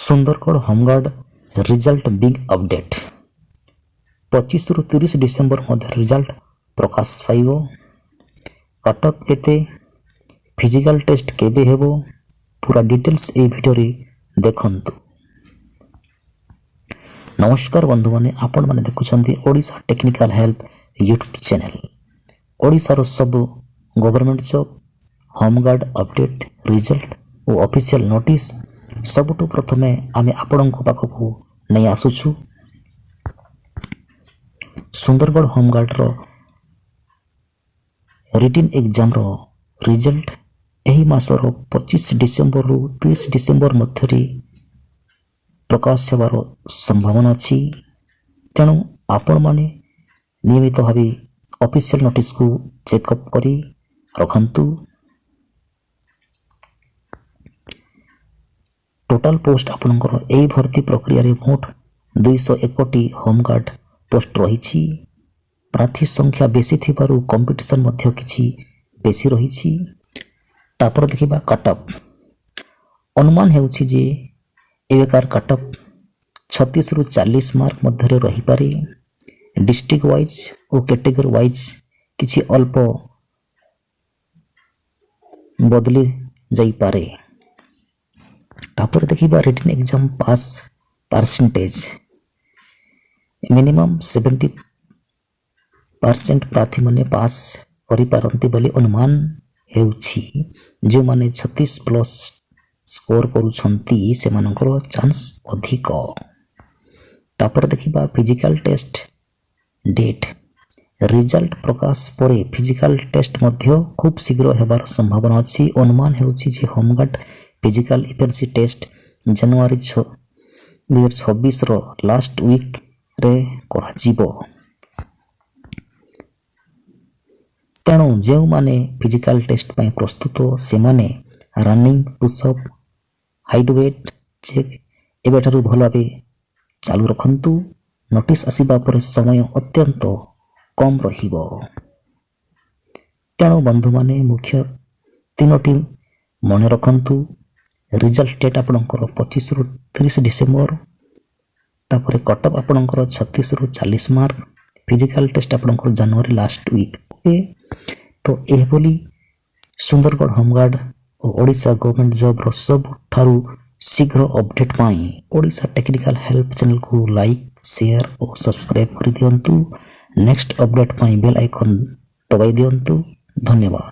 Sundargarh home guard result big update 25 ରୁ 30 December ମଧ୍ୟରେ result ପ୍ରକାଶ ପାଇବ। କଟଅଫ୍ କେତେ, ଫିଜିକାଲ ଟେଷ୍ଟ କେବେ ହେବ, ପୁରା ଡିଟେଲ୍ସ ଏହି ଭିଡ଼ିଓରେ ଦେଖନ୍ତୁ। ନମସ୍କାର ବନ୍ଧୁମାନେ, ଆପଣମାନେ ଦେଖୁଛନ୍ତି Odisha technical help YouTube channel. ଓଡ଼ିଶାର ସବୁ government job, home guard update, result ଓ ଅଫିସିଆଲ ନୋଟିସ୍ ସବୁଠୁ ପ୍ରଥମେ ଆମେ ଆପଣଙ୍କ ପାଖକୁ ନେଇ ଆସୁଛୁ। ସୁନ୍ଦରଗଡ଼ ହୋମଗାର୍ଡର ରିଟିନ୍ ଏକ୍ଜାମର ରିଜଲ୍ଟ ଏହି ମାସର 25 ଡିସେମ୍ବରରୁ 30 ଡିସେମ୍ବର ମଧ୍ୟରେ ପ୍ରକାଶ ହେବାର ସମ୍ଭାବନା ଅଛି। ତେଣୁ ଆପଣମାନେ ନିୟମିତ ଭାବେ ଅଫିସିଆଲ ନୋଟିସ୍କୁ ଚେକ୍ଅପ୍ କରି ରଖନ୍ତୁ। ଟୋଟାଲ ପୋଷ୍ଟ ଆପଣଙ୍କର ଏହି ଭର୍ତ୍ତି ପ୍ରକ୍ରିୟାରେ ମୋଟ 201ଟି ହୋମଗାର୍ଡ ପୋଷ୍ଟ ରହିଛି। ପ୍ରାର୍ଥୀ ସଂଖ୍ୟା ବେଶୀ ଥିବାରୁ କମ୍ପିଟିସନ୍ ମଧ୍ୟ କିଛି ବେଶୀ ରହିଛି। ତାପରେ ଦେଖିବା କଟଅଫ୍। ଅନୁମାନ ହେଉଛି ଯେ ଏବେକାର କଟଅଫ୍ 36ରୁ 40 ମାର୍କ ମଧ୍ୟରେ ରହିପାରେ। ଡିଷ୍ଟ୍ରିକ୍ଟ ୱାଇଜ୍ ଓ କ୍ୟାଟେଗୋରୀ ୱାଇଜ୍ କିଛି ଅଳ୍ପ ବଦଳି ଯାଇପାରେ। ତାପରେ ଦେଖିବା written exam pass percentage. Minimum 70% ପ୍ରାର୍ଥୀମାନେ ପାସ୍ କରିପାରନ୍ତି ବୋଲି ଅନୁମାନ ହେଉଛି। ଯେଉଁମାନେ 36+ ସ୍କୋର କରୁଛନ୍ତି ସେମାନଙ୍କର ଚାନ୍ସ ଅଧିକ। ତାପରେ ଦେଖିବା ଫିଜିକାଲ ଟେଷ୍ଟ ଡେଟ୍। ରିଜଲ୍ଟ ପ୍ରକାଶ ପରେ ଫିଜିକାଲ ଟେଷ୍ଟ ମଧ୍ୟ ଖୁବ୍ ଶୀଘ୍ର ହେବାର ସମ୍ଭାବନା ଅଛି। ଅନୁମାନ ହେଉଛି ଯେ ହୋମଗାର୍ଡ ଫିଜିକାଲ ଇଫିସିଏନ୍ସି ଟେଷ୍ଟ ଜାନୁଆରୀ 2026ର ଲାଷ୍ଟ ୱିକ୍ରେ କରାଯିବ। ତେଣୁ ଯେଉଁମାନେ ଫିଜିକାଲ ଟେଷ୍ଟ ପାଇଁ ପ୍ରସ୍ତୁତ ସେମାନେ ରନିଂ, ପୁସ୍ଅପ୍, ହାଇଟ୍ ୱେଟ୍ ଚେକ୍ ଏବେଠାରୁ ଭଲ ଭାବେ ଚାଲୁ ରଖନ୍ତୁ। ନୋଟିସ୍ ଆସିବା ପରେ ସମୟ ଅତ୍ୟନ୍ତ କମ୍ ରହିବ। ତେଣୁ ବନ୍ଧୁମାନେ ମୁଖ୍ୟ 3ଟି ମନେ ରଖନ୍ତୁ। ରିଜଲ୍ଟ ଡେଟ୍ ଆପଣଙ୍କର 25ରୁ 30 ଡିସେମ୍ବର। ତାପରେ କଟଅଫ୍ ଆପଣଙ୍କର 36ରୁ 40 ମାର୍କ। ଫିଜିକାଲ ଟେଷ୍ଟ ଆପଣଙ୍କର ଜାନୁଆରୀ ଲାଷ୍ଟ ୱିକ୍। ଓକେ, ତ ଏହିଭଳି ସୁନ୍ଦରଗଡ଼ ହୋମଗାର୍ଡ ଓ ଓଡ଼ିଶା ଗଭର୍ଣ୍ଣମେଣ୍ଟ ଜବ୍ର ସବୁଠାରୁ ଶୀଘ୍ର ଅପଡେଟ୍ ପାଇଁ ଓଡ଼ିଶା ଟେକ୍ନିକାଲ ହେଲ୍ପ ଚ୍ୟାନେଲକୁ ଲାଇକ୍, ସେୟାର ଓ ସବସ୍କ୍ରାଇବ୍ କରିଦିଅନ୍ତୁ। ନେକ୍ସଟ ଅପଡେଟ୍ ପାଇଁ ବେଲ୍ ଆଇକନ୍ ଦବାଇ ଦିଅନ୍ତୁ। ଧନ୍ୟବାଦ।